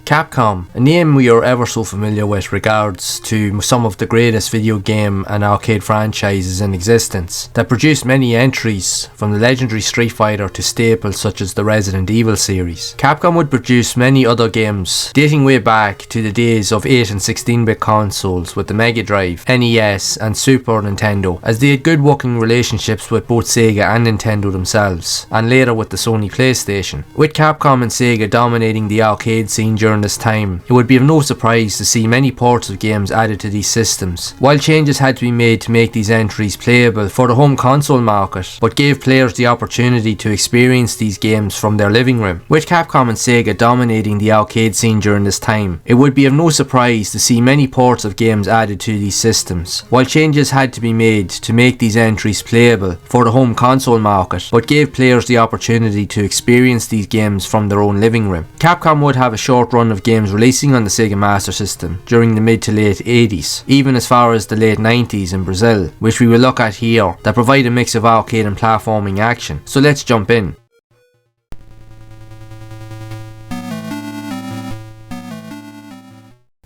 Capcom, a name we are ever so familiar with regards to some of the greatest video game and arcade franchises in existence, that produced many entries from the legendary Street Fighter to staples such as the Resident Evil series. Capcom would produce many other games dating way back to the days of 8 and 16-bit consoles with the Mega Drive, NES and Super Nintendo, as they had good working relationships with both Sega and Nintendo themselves, and later with the Sony PlayStation. With Capcom and Sega dominating the arcade scene during this time, it would be of no surprise to see many ports of games added to these systems, while changes had to be made to make these entries playable for the home console market, but gave players the opportunity to experience these games from their living room. With Capcom and Sega dominating the arcade scene during this time, it would be of no surprise to see many ports of games added to these systems, while changes had to be made to make these entries playable for the home console market, but gave players the opportunity to experience these games from their own living room. Capcom would have a short run of games releasing on the Sega Master System during the mid to late 80s, even as far as the late 90s in Brazil, which we will look at here, that provide a mix of arcade and platforming action. So let's jump in.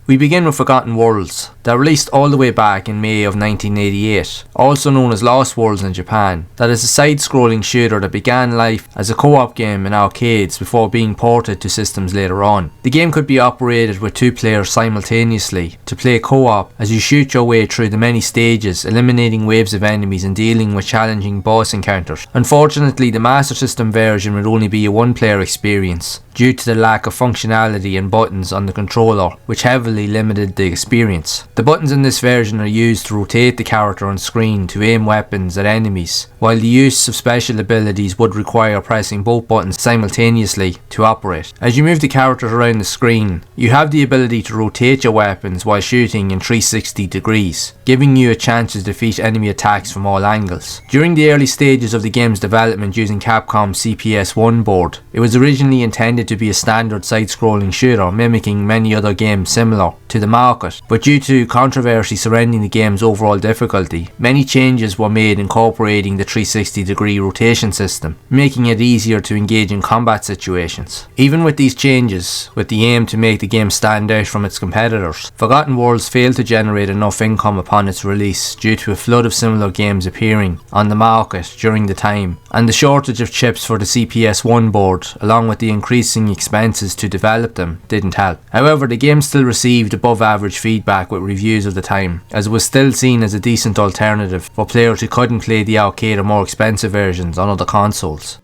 We begin with Forgotten Worlds, that released all the way back in May of 1988, also known as Lost Worlds in Japan, that is a side-scrolling shooter that began life as a co-op game in arcades before being ported to systems later on. The game could be operated with two players simultaneously to play co-op as you shoot your way through the many stages, eliminating waves of enemies and dealing with challenging boss encounters. Unfortunately, the Master System version would only be a one-player experience, due to the lack of functionality and buttons on the controller, which heavily limited the experience. The buttons in this version are used to rotate the character on screen to aim weapons at enemies, while the use of special abilities would require pressing both buttons simultaneously to operate. As you move the characters around the screen, you have the ability to rotate your weapons while shooting in 360 degrees, giving you a chance to defeat enemy attacks from all angles. During the early stages of the game's development using Capcom's CPS-1 board, it was originally intended to be a standard side-scrolling shooter mimicking many other games similar to the market, but due to controversy surrounding the game's overall difficulty, many changes were made incorporating the 360 degree rotation system, making it easier to engage in combat situations. Even with these changes, with the aim to make the game stand out from its competitors, Forgotten Worlds failed to generate enough income upon its release due to a flood of similar games appearing on the market during the time, and the shortage of chips for the CPS-1 board, along with the increasing expenses to develop them, didn't help. However, the game still received above average feedback with reviews of the time, as it was still seen as a decent alternative for players who couldn't play the arcade or more expensive versions on other consoles.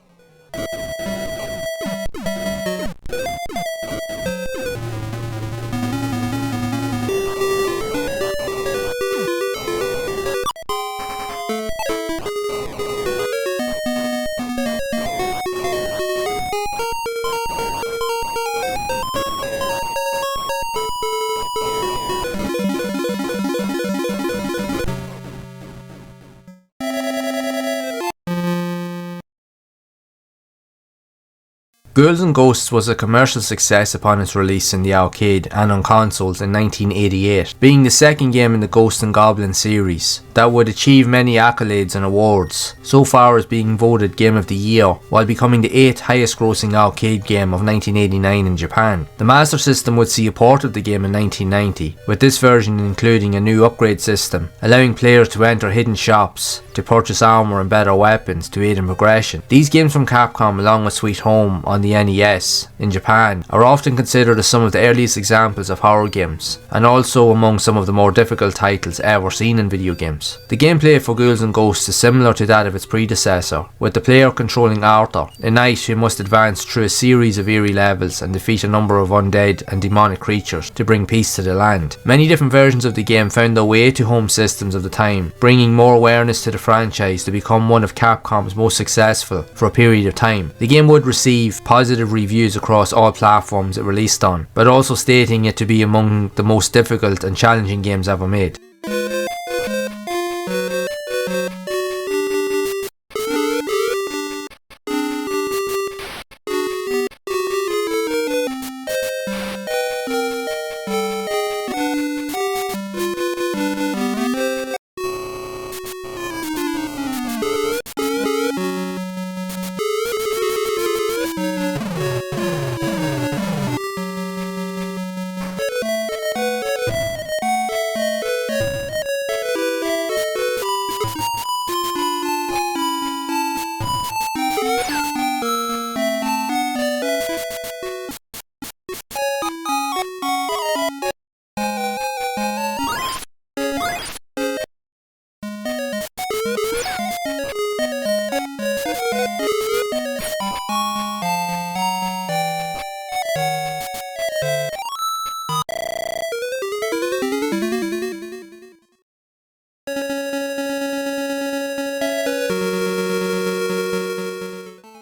Ghouls and Ghosts was a commercial success upon its release in the arcade and on consoles in 1988, being the second game in the Ghosts and Goblins series that would achieve many accolades and awards, so far as being voted Game of the Year, while becoming the 8th highest grossing arcade game of 1989 in Japan. The Master System would see a port of the game in 1990, with this version including a new upgrade system, allowing players to enter hidden shops to purchase armor and better weapons to aid in progression. These games from Capcom, along with Sweet Home on the NES in Japan, are often considered as some of the earliest examples of horror games, and also among some of the more difficult titles ever seen in video games. The gameplay for Ghouls and Ghosts is similar to that of its predecessor, with the player controlling Arthur, a knight who must advance through a series of eerie levels and defeat a number of undead and demonic creatures to bring peace to the land. Many different versions of the game found their way to home systems of the time, bringing more awareness to the franchise to become one of Capcom's most successful for a period of time. The game would receive positive reviews across all platforms it released on, but also stating it to be among the most difficult and challenging games ever made.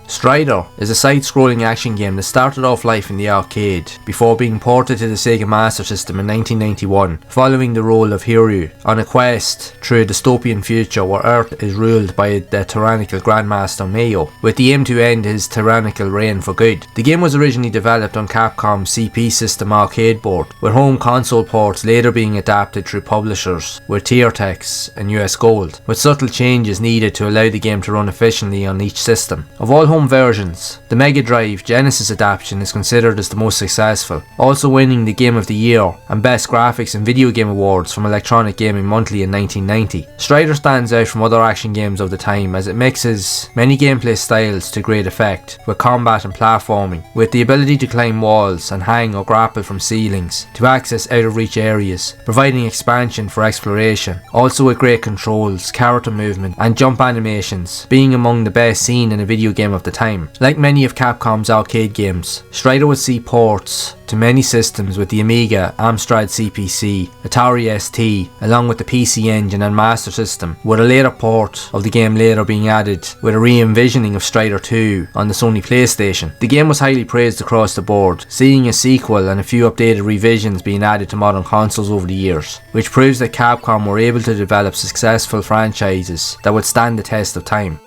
Strider is a side-scrolling action game that started off life in the arcade before being ported to the Sega Master System in 1991, following the role of Hiryu on a quest through a dystopian future where Earth is ruled by the tyrannical Grandmaster Mayo, with the aim to end his tyrannical reign for good. The game was originally developed on Capcom's CP System arcade board, with home console ports later being adapted through publishers with Teartex and US Gold, with subtle changes needed to allow the game to run efficiently on each system. Of all home versions, the Mega Drive Genesis adaptation is considered as the most successful, also winning the Game of the Year and Best Graphics and Video Game Awards from Electronic Gaming Monthly in 1990. Strider stands out from other action games of the time as it mixes many gameplay styles to great effect, with combat and platforming, with the ability to climb walls and hang or grapple from ceilings to access out of reach areas, providing expansion for exploration, also with great controls, character movement and jump animations, being among the best seen in a video game of the time. Like many of Capcom's arcade games, Strider would see ports to many systems with the Amiga, Amstrad CPC, Atari ST, along with the PC Engine and Master System, with a later port of the game later being added with a re-envisioning of Strider 2 on the Sony PlayStation. The game was highly praised across the board, seeing a sequel and a few updated revisions being added to modern consoles over the years, which proves that Capcom were able to develop successful franchises that would stand the test of time.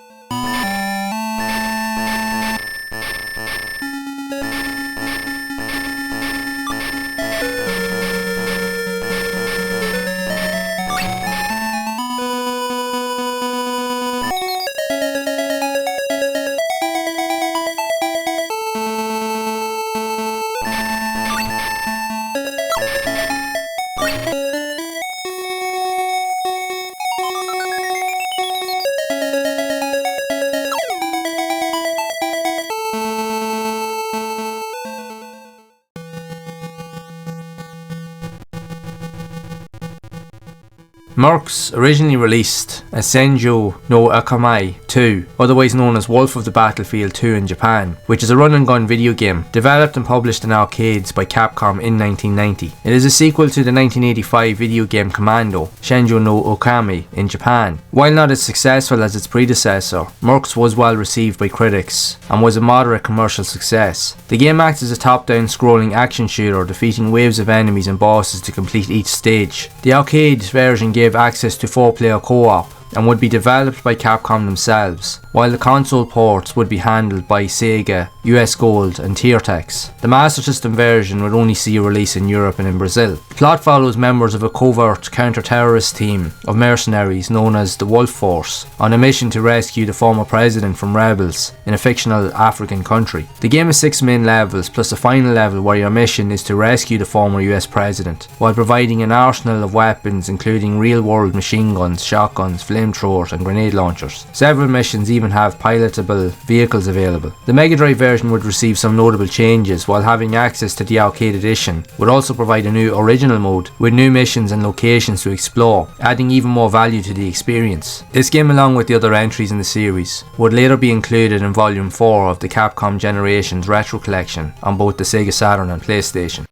Mercs originally released as Senju no Akamai 2, otherwise known as Wolf of the Battlefield 2 in Japan, which is a run and gun video game developed and published in arcades by Capcom in 1990. It is a sequel to the 1985 video game Commando, Senju no Okami in Japan. While not as successful as its predecessor, Mercs was well received by critics and was a moderate commercial success. The game acts as a top-down scrolling action shooter, defeating waves of enemies and bosses to complete each stage. The arcade version gave access to 4-player co-op and would be developed by Capcom themselves, while the console ports would be handled by Sega, US Gold and Teartex. The Master System version would only see a release in Europe and in Brazil. The plot follows members of a covert counter-terrorist team of mercenaries known as the Wolf Force on a mission to rescue the former president from rebels in a fictional African country. The game has 6 main levels plus a final level where your mission is to rescue the former US president, while providing an arsenal of weapons including real-world machine guns, shotguns, flamethrowers and grenade launchers. Several missions even have pilotable vehicles available. The Mega Drive version would receive some notable changes, while having access to the arcade edition would also provide a new original mode with new missions and locations to explore, adding even more value to the experience. This game, along with the other entries in the series, would later be included in Volume 4 of the Capcom Generations Retro Collection on both the Sega Saturn and PlayStation.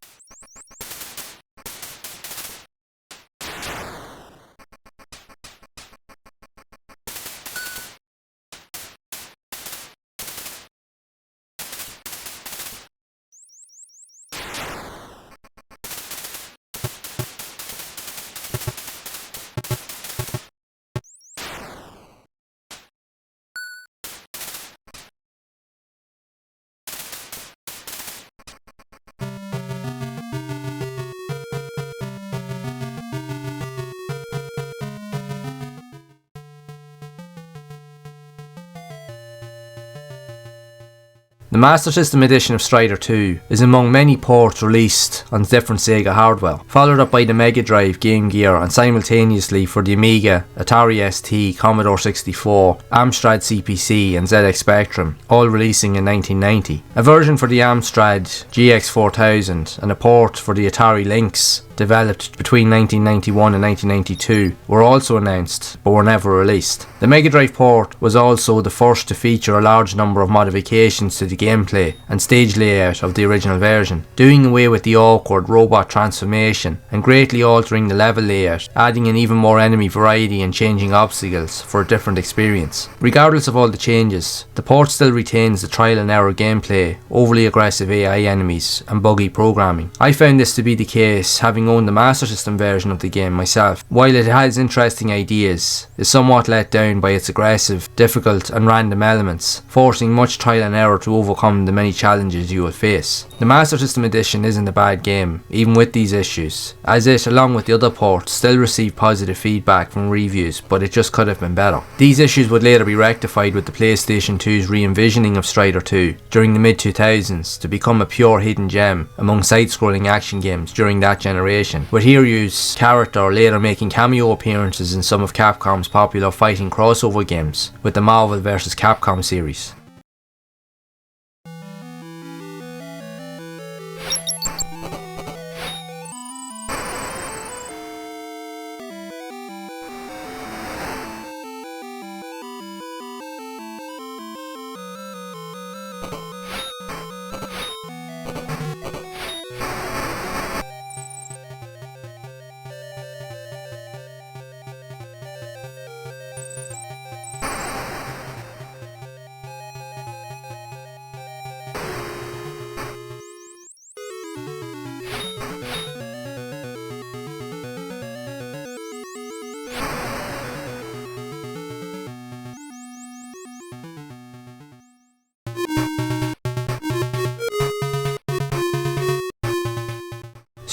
The Master System edition of Strider 2 is among many ports released on different Sega hardware, followed up by the Mega Drive, Game Gear and simultaneously for the Amiga, Atari ST, Commodore 64, Amstrad CPC and ZX Spectrum, all releasing in 1990. A version for the Amstrad GX4000 and a port for the Atari Lynx developed between 1991 and 1992, were also announced, but were never released. The Mega Drive port was also the first to feature a large number of modifications to the gameplay and stage layout of the original version, doing away with the awkward robot transformation and greatly altering the level layout, adding an even more enemy variety and changing obstacles for a different experience. Regardless of all the changes, the port still retains the trial and error gameplay, overly aggressive AI enemies and buggy programming. I found this to be the case having owned the Master System version of the game myself. While it has interesting ideas, is somewhat let down by its aggressive, difficult and random elements, forcing much trial and error to overcome the many challenges you will face. The Master System edition isn't a bad game, even with these issues, as it, along with the other ports, still received positive feedback from reviews, but it just could have been better. These issues would later be rectified with the PlayStation 2's re-envisioning of Strider 2 during the mid-2000s to become a pure hidden gem among side-scrolling action games during that generation, with Hiryu's character later making cameo appearances in some of Capcom's popular fighting crossover games with the Marvel vs. Capcom series.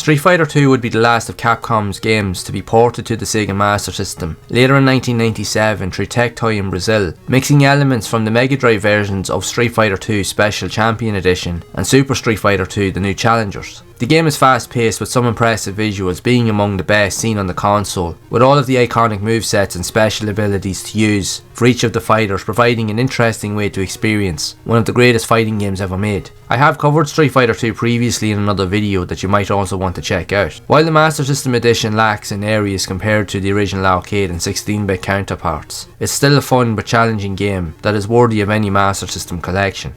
Street Fighter 2 would be the last of Capcom's games to be ported to the Sega Master System, later in 1997 through Tectoy in Brazil, mixing elements from the Mega Drive versions of Street Fighter 2 Special Champion Edition and Super Street Fighter 2 The New Challengers. The game is fast paced with some impressive visuals, being among the best seen on the console, with all of the iconic movesets and special abilities to use for each of the fighters, providing an interesting way to experience one of the greatest fighting games ever made. I have covered Street Fighter 2 previously in another video that you might also want to check out. While the Master System edition lacks in areas compared to the original arcade and 16-bit counterparts, it's still a fun but challenging game that is worthy of any Master System collection.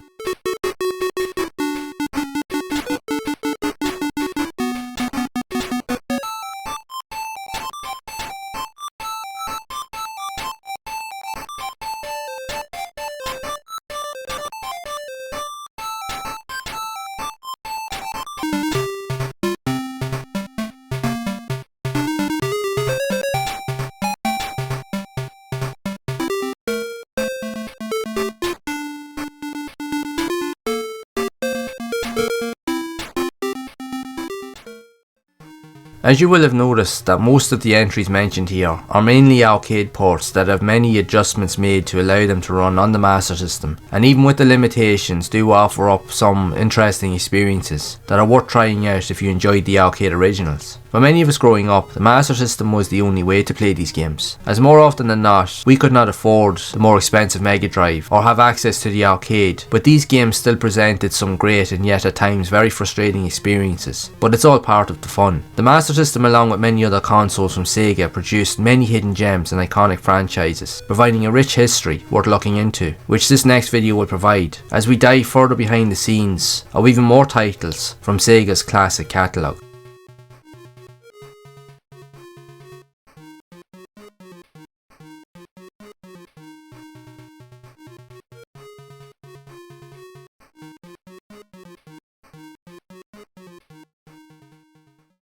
As you will have noticed that most of the entries mentioned here are mainly arcade ports that have many adjustments made to allow them to run on the Master System, and even with the limitations do offer up some interesting experiences that are worth trying out if you enjoyed the arcade originals. For many of us growing up, the Master System was the only way to play these games, as more often than not, we could not afford the more expensive Mega Drive or have access to the arcade, but these games still presented some great and yet at times very frustrating experiences, but it's all part of the fun. The Master System, along with many other consoles from Sega, produced many hidden gems and iconic franchises, providing a rich history worth looking into, which this next video will provide, as we dive further behind the scenes of even more titles from Sega's classic catalogue.